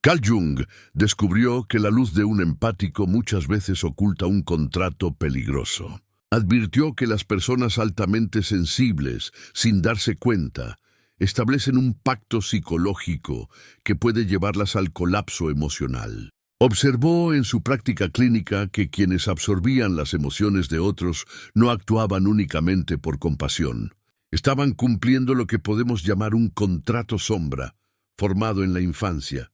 Carl Jung descubrió que la luz de un empático muchas veces oculta un contrato peligroso. Advirtió que las personas altamente sensibles, sin darse cuenta, establecen un pacto psicológico que puede llevarlas al colapso emocional. Observó en su práctica clínica que quienes absorbían las emociones de otros no actuaban únicamente por compasión. Estaban cumpliendo lo que podemos llamar un contrato sombra, formado en la infancia,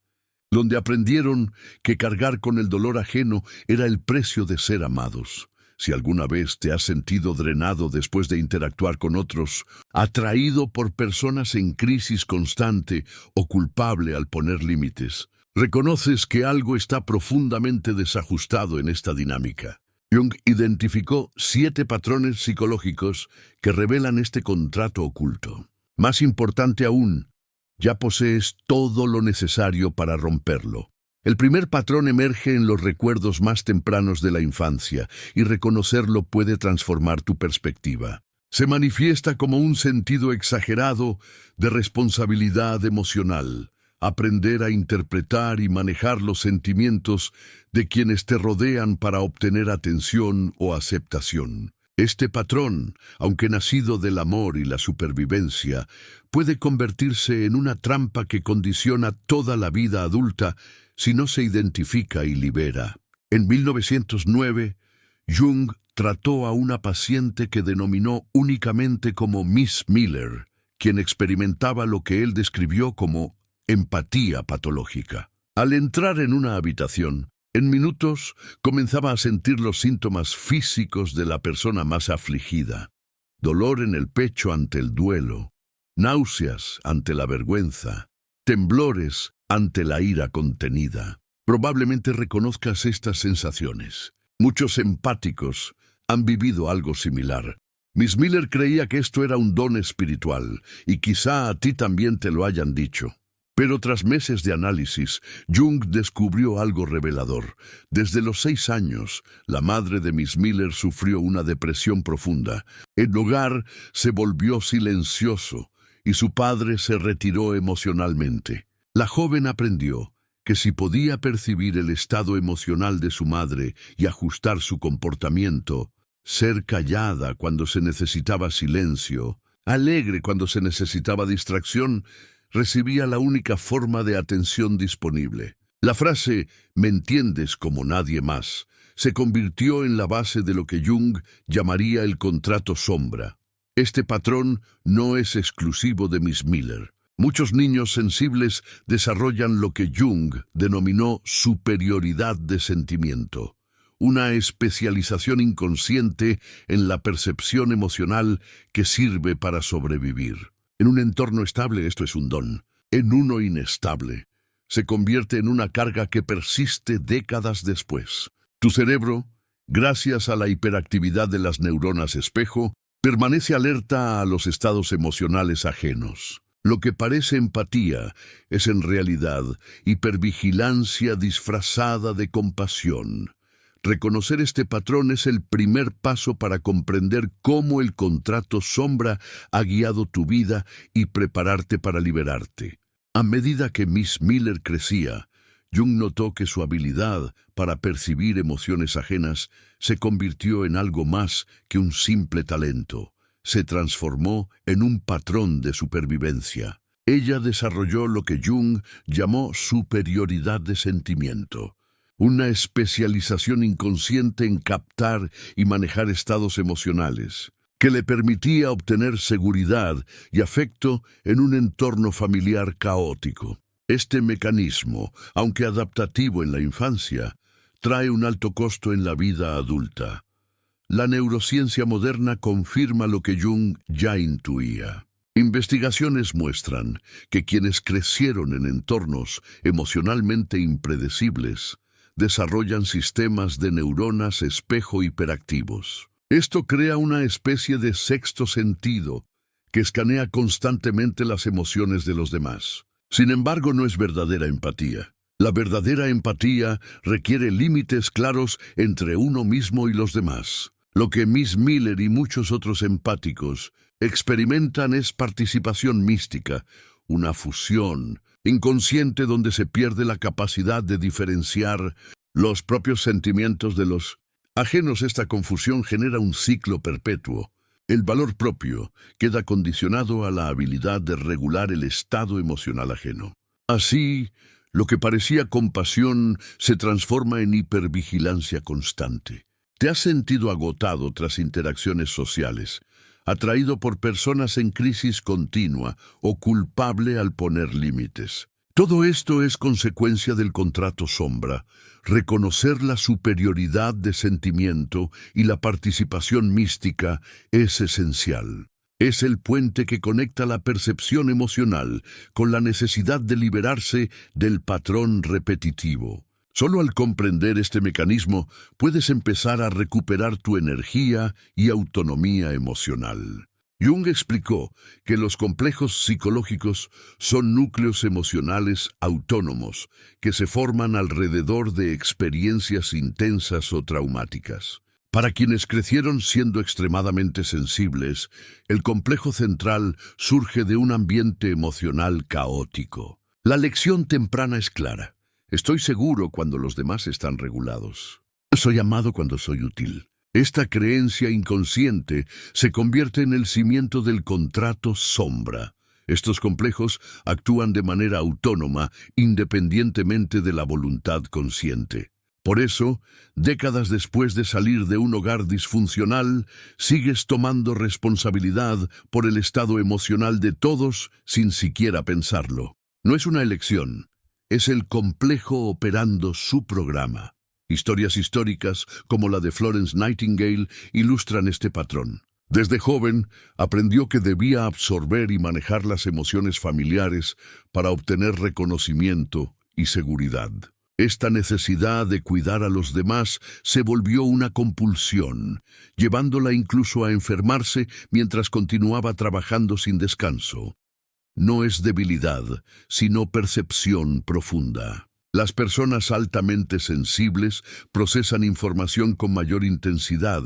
donde aprendieron que cargar con el dolor ajeno era el precio de ser amados. Si alguna vez te has sentido drenado después de interactuar con otros, atraído por personas en crisis constante o culpable al poner límites, reconoces que algo está profundamente desajustado en esta dinámica. Jung identificó 7 patrones psicológicos que revelan este contrato oculto. Más importante aún, ya posees todo lo necesario para romperlo. El primer patrón emerge en los recuerdos más tempranos de la infancia, y reconocerlo puede transformar tu perspectiva. Se manifiesta como un sentido exagerado de responsabilidad emocional. Aprender a interpretar y manejar los sentimientos de quienes te rodean para obtener atención o aceptación. Este patrón, aunque nacido del amor y la supervivencia, puede convertirse en una trampa que condiciona toda la vida adulta si no se identifica y libera. En 1909, Jung trató a una paciente que denominó únicamente como Miss Miller, quien experimentaba lo que él describió como empatía patológica. Al entrar en una habitación, en minutos comenzaba a sentir los síntomas físicos de la persona más afligida: dolor en el pecho ante el duelo, náuseas ante la vergüenza, temblores ante la ira contenida. Probablemente reconozcas estas sensaciones. Muchos empáticos han vivido algo similar. Miss Miller creía que esto era un don espiritual, y quizá a ti también te lo hayan dicho. Pero tras meses de análisis, Jung descubrió algo revelador. Desde los 6 años, la madre de Miss Miller sufrió una depresión profunda. El hogar se volvió silencioso y su padre se retiró emocionalmente. La joven aprendió que si podía percibir el estado emocional de su madre y ajustar su comportamiento, ser callada cuando se necesitaba silencio, alegre cuando se necesitaba distracción, recibía la única forma de atención disponible. La frase «me entiendes como nadie más» se convirtió en la base de lo que Jung llamaría el contrato sombra. Este patrón no es exclusivo de Miss Miller. Muchos niños sensibles desarrollan lo que Jung denominó superioridad de sentimiento, una especialización inconsciente en la percepción emocional que sirve para sobrevivir. En un entorno estable esto es un don. En uno inestable, se convierte en una carga que persiste décadas después. Tu cerebro, gracias a la hiperactividad de las neuronas espejo, permanece alerta a los estados emocionales ajenos. Lo que parece empatía es en realidad hipervigilancia disfrazada de compasión. Reconocer este patrón es el primer paso para comprender cómo el contrato sombra ha guiado tu vida y prepararte para liberarte. A medida que Miss Miller crecía, Jung notó que su habilidad para percibir emociones ajenas se convirtió en algo más que un simple talento. Se transformó en un patrón de supervivencia. Ella desarrolló lo que Jung llamó superioridad de sentimiento. Una especialización inconsciente en captar y manejar estados emocionales, que le permitía obtener seguridad y afecto en un entorno familiar caótico. Este mecanismo, aunque adaptativo en la infancia, trae un alto costo en la vida adulta. La neurociencia moderna confirma lo que Jung ya intuía. Investigaciones muestran que quienes crecieron en entornos emocionalmente impredecibles desarrollan sistemas de neuronas espejo hiperactivos. Esto crea una especie de sexto sentido que escanea constantemente las emociones de los demás. Sin embargo, no es verdadera empatía. La verdadera empatía requiere límites claros entre uno mismo y los demás. Lo que Miss Miller y muchos otros empáticos experimentan es participación mística, una fusión inconsciente donde se pierde la capacidad de diferenciar los propios sentimientos de los ajenos. Esta confusión genera un ciclo perpetuo. El valor propio queda condicionado a la habilidad de regular el estado emocional ajeno. Así, lo que parecía compasión se transforma en hipervigilancia constante. ¿Te has sentido agotado tras interacciones sociales, atraído por personas en crisis continua o culpable al poner límites? Todo esto es consecuencia del contrato sombra. Reconocer la superioridad de sentimiento y la participación mística es esencial. Es el puente que conecta la percepción emocional con la necesidad de liberarse del patrón repetitivo. Solo al comprender este mecanismo puedes empezar a recuperar tu energía y autonomía emocional. Jung explicó que los complejos psicológicos son núcleos emocionales autónomos que se forman alrededor de experiencias intensas o traumáticas. Para quienes crecieron siendo extremadamente sensibles, el complejo central surge de un ambiente emocional caótico. La lección temprana es clara. Estoy seguro cuando los demás están regulados. Soy amado cuando soy útil. Esta creencia inconsciente se convierte en el cimiento del contrato sombra. Estos complejos actúan de manera autónoma, independientemente de la voluntad consciente. Por eso, décadas después de salir de un hogar disfuncional, sigues tomando responsabilidad por el estado emocional de todos sin siquiera pensarlo. No es una elección, es el complejo operando su programa. Historias históricas, como la de Florence Nightingale, ilustran este patrón. Desde joven, aprendió que debía absorber y manejar las emociones familiares para obtener reconocimiento y seguridad. Esta necesidad de cuidar a los demás se volvió una compulsión, llevándola incluso a enfermarse mientras continuaba trabajando sin descanso. No es debilidad, sino percepción profunda. Las personas altamente sensibles procesan información con mayor intensidad,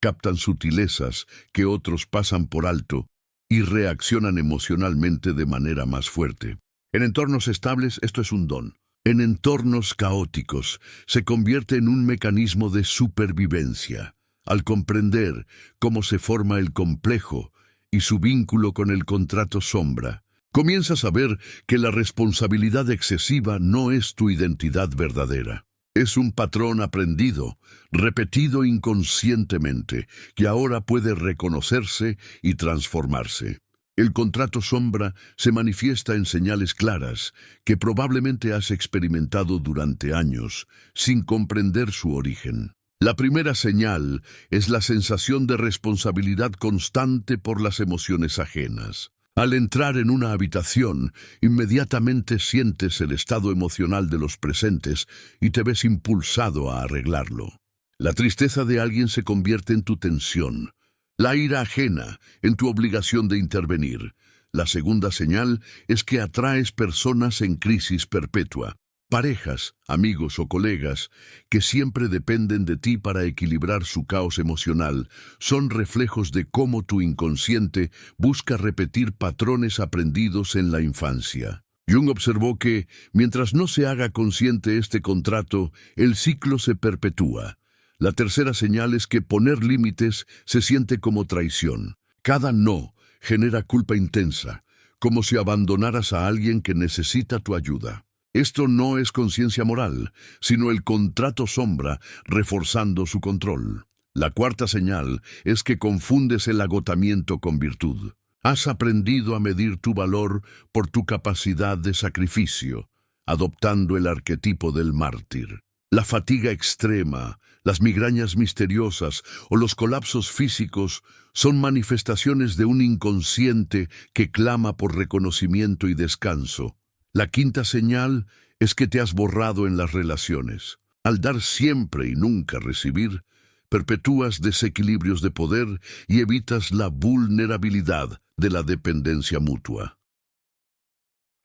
captan sutilezas que otros pasan por alto y reaccionan emocionalmente de manera más fuerte. En entornos estables, esto es un don. En entornos caóticos, se convierte en un mecanismo de supervivencia. Al comprender cómo se forma el complejo y su vínculo con el contrato sombra, comienzas a ver que la responsabilidad excesiva no es tu identidad verdadera. Es un patrón aprendido, repetido inconscientemente, que ahora puede reconocerse y transformarse. El contrato sombra se manifiesta en señales claras que probablemente has experimentado durante años, sin comprender su origen. La primera señal es la sensación de responsabilidad constante por las emociones ajenas. Al entrar en una habitación, inmediatamente sientes el estado emocional de los presentes y te ves impulsado a arreglarlo. La tristeza de alguien se convierte en tu tensión, la ira ajena en tu obligación de intervenir. La segunda señal es que atraes personas en crisis perpetua. Parejas, amigos o colegas que siempre dependen de ti para equilibrar su caos emocional son reflejos de cómo tu inconsciente busca repetir patrones aprendidos en la infancia. Jung observó que, mientras no se haga consciente este contrato, el ciclo se perpetúa. La tercera señal es que poner límites se siente como traición. Cada no genera culpa intensa, como si abandonaras a alguien que necesita tu ayuda. Esto no es conciencia moral, sino el contrato sombra reforzando su control. La cuarta señal es que confundes el agotamiento con virtud. Has aprendido a medir tu valor por tu capacidad de sacrificio, adoptando el arquetipo del mártir. La fatiga extrema, las migrañas misteriosas o los colapsos físicos son manifestaciones de un inconsciente que clama por reconocimiento y descanso. La quinta señal es que te has borrado en las relaciones. Al dar siempre y nunca recibir, perpetúas desequilibrios de poder y evitas la vulnerabilidad de la dependencia mutua.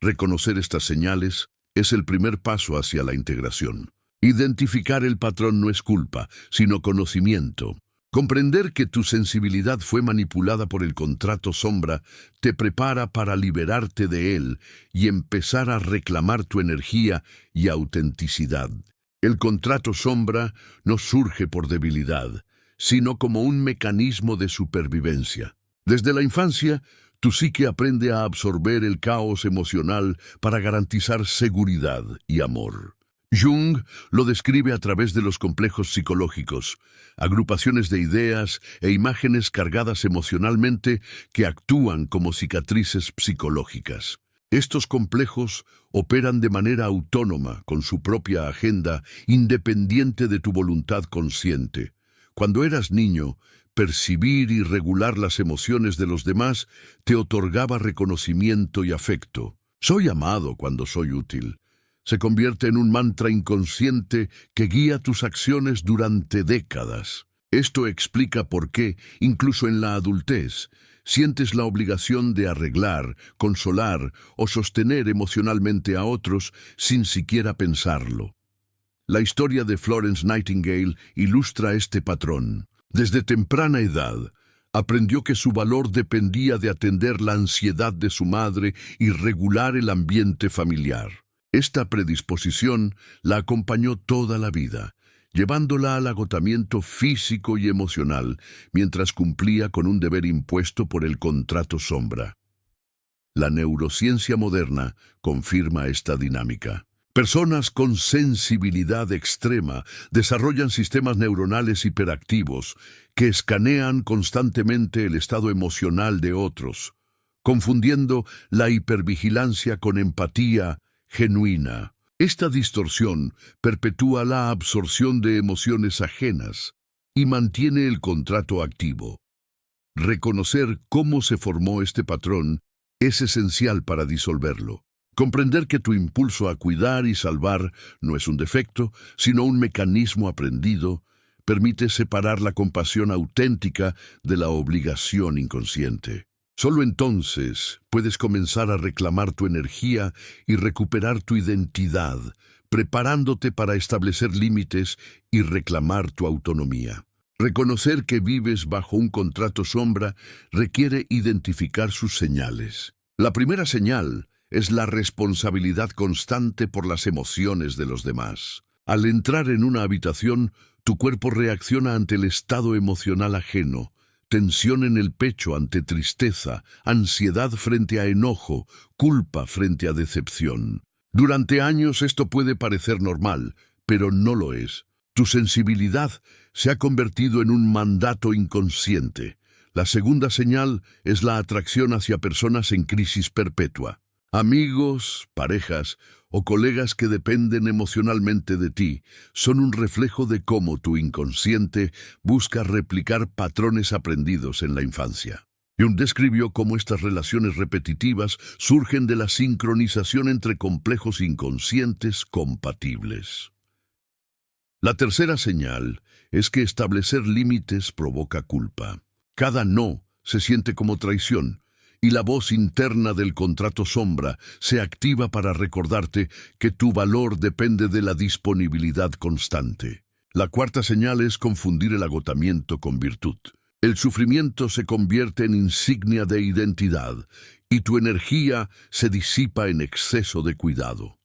Reconocer estas señales es el primer paso hacia la integración. Identificar el patrón no es culpa, sino conocimiento. Comprender que tu sensibilidad fue manipulada por el contrato sombra te prepara para liberarte de él y empezar a reclamar tu energía y autenticidad. El contrato sombra no surge por debilidad, sino como un mecanismo de supervivencia. Desde la infancia, tu psique aprende a absorber el caos emocional para garantizar seguridad y amor. Jung lo describe a través de los complejos psicológicos, agrupaciones de ideas e imágenes cargadas emocionalmente que actúan como cicatrices psicológicas. Estos complejos operan de manera autónoma, con su propia agenda, independiente de tu voluntad consciente. Cuando eras niño, percibir y regular las emociones de los demás te otorgaba reconocimiento y afecto. Soy amado cuando soy útil. Se convierte en un mantra inconsciente que guía tus acciones durante décadas. Esto explica por qué, incluso en la adultez, sientes la obligación de arreglar, consolar o sostener emocionalmente a otros sin siquiera pensarlo. La historia de Florence Nightingale ilustra este patrón. Desde temprana edad, aprendió que su valor dependía de atender la ansiedad de su madre y regular el ambiente familiar. Esta predisposición la acompañó toda la vida, llevándola al agotamiento físico y emocional, mientras cumplía con un deber impuesto por el contrato sombra. La neurociencia moderna confirma esta dinámica. Personas con sensibilidad extrema desarrollan sistemas neuronales hiperactivos que escanean constantemente el estado emocional de otros, confundiendo la hipervigilancia con empatía genuina. Esta distorsión perpetúa la absorción de emociones ajenas y mantiene el contrato activo. Reconocer cómo se formó este patrón es esencial para disolverlo. Comprender que tu impulso a cuidar y salvar no es un defecto, sino un mecanismo aprendido, permite separar la compasión auténtica de la obligación inconsciente. Solo entonces puedes comenzar a reclamar tu energía y recuperar tu identidad, preparándote para establecer límites y reclamar tu autonomía. Reconocer que vives bajo un contrato sombra requiere identificar sus señales. La primera señal es la responsabilidad constante por las emociones de los demás. Al entrar en una habitación, tu cuerpo reacciona ante el estado emocional ajeno, tensión en el pecho ante tristeza, ansiedad frente a enojo, culpa frente a decepción. Durante años esto puede parecer normal, pero no lo es. Tu sensibilidad se ha convertido en un mandato inconsciente. La segunda señal es la atracción hacia personas en crisis perpetua. Amigos, parejas o colegas que dependen emocionalmente de ti son un reflejo de cómo tu inconsciente busca replicar patrones aprendidos en la infancia. Jung describió cómo estas relaciones repetitivas surgen de la sincronización entre complejos inconscientes compatibles. La tercera señal es que establecer límites provoca culpa. Cada no se siente como traición, y la voz interna del contrato sombra se activa para recordarte que tu valor depende de la disponibilidad constante. La cuarta señal es confundir el agotamiento con virtud. El sufrimiento se convierte en insignia de identidad y tu energía se disipa en exceso de cuidado.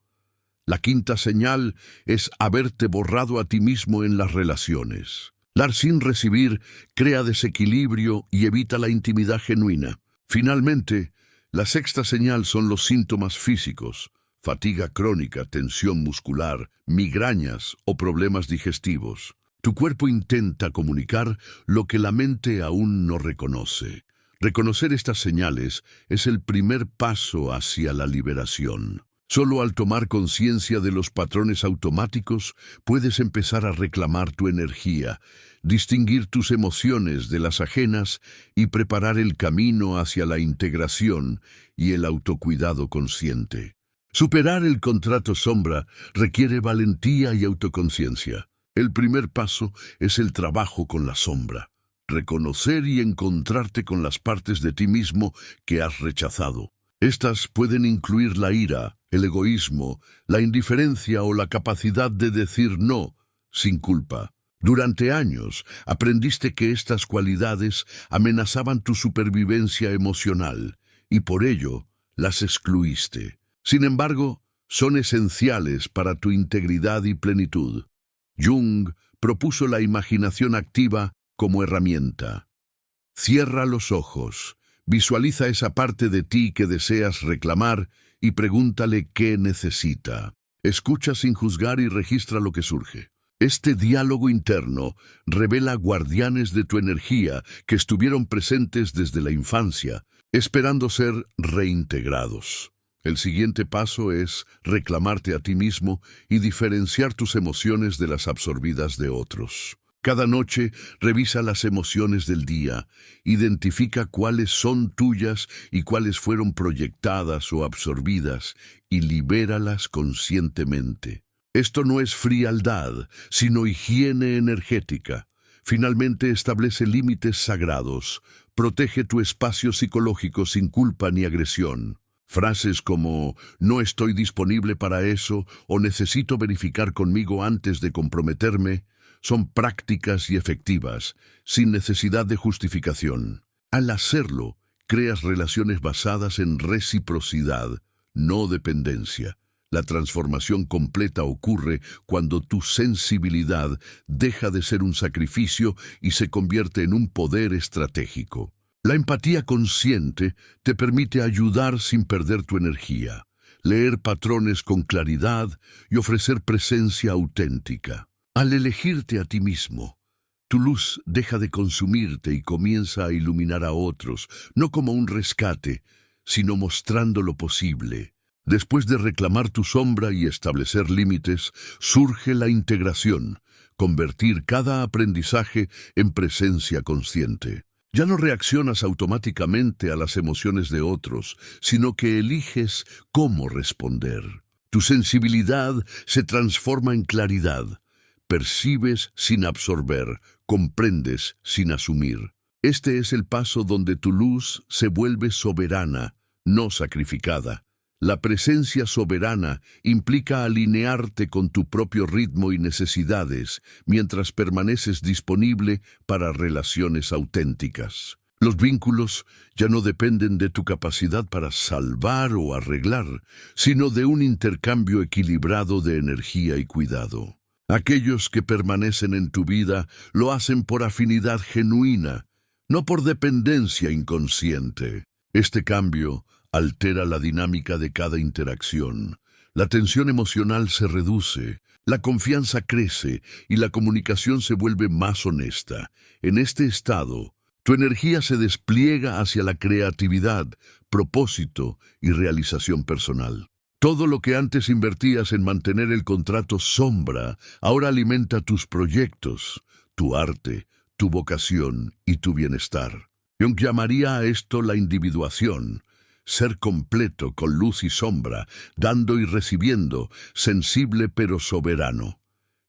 La quinta señal es haberte borrado a ti mismo en las relaciones. Dar sin recibir crea desequilibrio y evita la intimidad genuina. Finalmente, la sexta señal son los síntomas físicos: fatiga crónica, tensión muscular, migrañas o problemas digestivos. Tu cuerpo intenta comunicar lo que la mente aún no reconoce. Reconocer estas señales es el primer paso hacia la liberación. Solo al tomar conciencia de los patrones automáticos puedes empezar a reclamar tu energía, distinguir tus emociones de las ajenas y preparar el camino hacia la integración y el autocuidado consciente. Superar el contrato sombra requiere valentía y autoconciencia. El primer paso es el trabajo con la sombra. Reconocer y encontrarte con las partes de ti mismo que has rechazado. Estas pueden incluir la ira, el egoísmo, la indiferencia o la capacidad de decir no sin culpa. Durante años aprendiste que estas cualidades amenazaban tu supervivencia emocional y por ello las excluiste. Sin embargo, son esenciales para tu integridad y plenitud. Jung propuso la imaginación activa como herramienta. Cierra los ojos, visualiza esa parte de ti que deseas reclamar y pregúntale qué necesita. Escucha sin juzgar y registra lo que surge. Este diálogo interno revela guardianes de tu energía que estuvieron presentes desde la infancia, esperando ser reintegrados. El siguiente paso es reclamarte a ti mismo y diferenciar tus emociones de las absorbidas de otros. Cada noche revisa las emociones del día, identifica cuáles son tuyas y cuáles fueron proyectadas o absorbidas y libéralas conscientemente. Esto no es frialdad, sino higiene energética. Finalmente establece límites sagrados, protege tu espacio psicológico sin culpa ni agresión. Frases como «no estoy disponible para eso» o «necesito verificar conmigo antes de comprometerme» son prácticas y efectivas, sin necesidad de justificación. Al hacerlo, creas relaciones basadas en reciprocidad, no dependencia. La transformación completa ocurre cuando tu sensibilidad deja de ser un sacrificio y se convierte en un poder estratégico. La empatía consciente te permite ayudar sin perder tu energía, leer patrones con claridad y ofrecer presencia auténtica. Al elegirte a ti mismo, tu luz deja de consumirte y comienza a iluminar a otros, no como un rescate, sino mostrando lo posible. Después de reclamar tu sombra y establecer límites, surge la integración, convertir cada aprendizaje en presencia consciente. Ya no reaccionas automáticamente a las emociones de otros, sino que eliges cómo responder. Tu sensibilidad se transforma en claridad. Percibes sin absorber, comprendes sin asumir. Este es el paso donde tu luz se vuelve soberana, no sacrificada. La presencia soberana implica alinearte con tu propio ritmo y necesidades, mientras permaneces disponible para relaciones auténticas. Los vínculos ya no dependen de tu capacidad para salvar o arreglar, sino de un intercambio equilibrado de energía y cuidado. Aquellos que permanecen en tu vida lo hacen por afinidad genuina, no por dependencia inconsciente. Este cambio altera la dinámica de cada interacción. La tensión emocional se reduce, la confianza crece y la comunicación se vuelve más honesta. En este estado, tu energía se despliega hacia la creatividad, propósito y realización personal. Todo lo que antes invertías en mantener el contrato sombra, ahora alimenta tus proyectos, tu arte, tu vocación y tu bienestar. Jung llamaría a esto la individuación, ser completo con luz y sombra, dando y recibiendo, sensible pero soberano.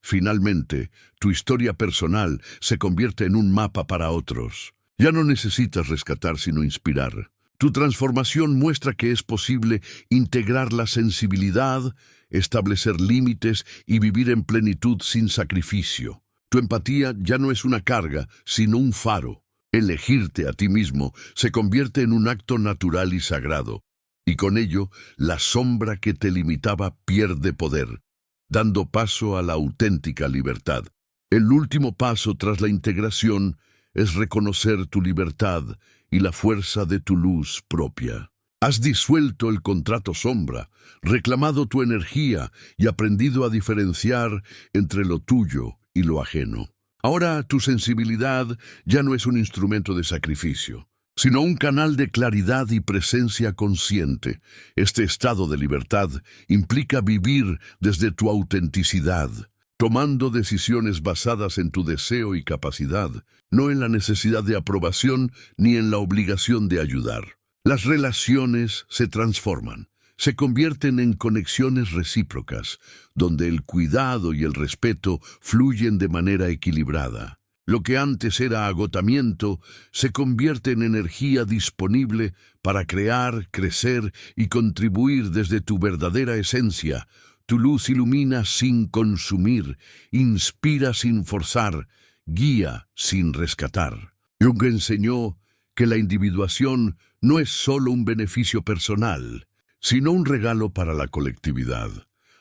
Finalmente, tu historia personal se convierte en un mapa para otros. Ya no necesitas rescatar sino inspirar. Tu transformación muestra que es posible integrar la sensibilidad, establecer límites y vivir en plenitud sin sacrificio. Tu empatía ya no es una carga, sino un faro. Elegirte a ti mismo se convierte en un acto natural y sagrado, y con ello la sombra que te limitaba pierde poder, dando paso a la auténtica libertad. El último paso tras la integración es reconocer tu libertad y la fuerza de tu luz propia. Has disuelto el contrato sombra, reclamado tu energía y aprendido a diferenciar entre lo tuyo y lo ajeno. Ahora tu sensibilidad ya no es un instrumento de sacrificio, sino un canal de claridad y presencia consciente. Este estado de libertad implica vivir desde tu autenticidad, tomando decisiones basadas en tu deseo y capacidad, no en la necesidad de aprobación ni en la obligación de ayudar. Las relaciones se transforman, se convierten en conexiones recíprocas, donde el cuidado y el respeto fluyen de manera equilibrada. Lo que antes era agotamiento se convierte en energía disponible para crear, crecer y contribuir desde tu verdadera esencia, Tu luz ilumina sin consumir, inspira sin forzar, guía sin rescatar. Jung enseñó que la individuación no es solo un beneficio personal, sino un regalo para la colectividad.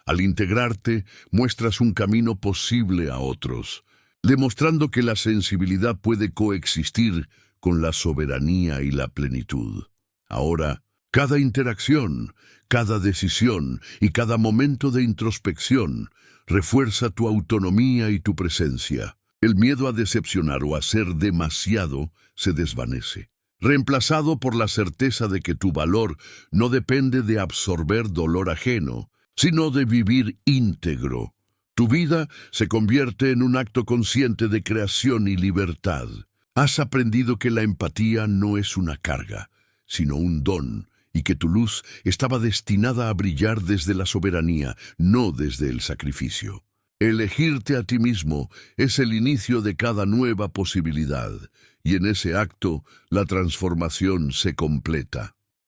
Al integrarte, muestras un camino posible a otros, demostrando que la sensibilidad puede coexistir con la soberanía y la plenitud. Ahora, cada interacción, cada decisión y cada momento de introspección refuerza tu autonomía y tu presencia. El miedo a decepcionar o a ser demasiado se desvanece, reemplazado por la certeza de que tu valor no depende de absorber dolor ajeno, sino de vivir íntegro. Tu vida se convierte en un acto consciente de creación y libertad. Has aprendido que la empatía no es una carga, sino un don, y que tu luz estaba destinada a brillar desde la soberanía, no desde el sacrificio. Elegirte a ti mismo es el inicio de cada nueva posibilidad, y en ese acto la transformación se completa.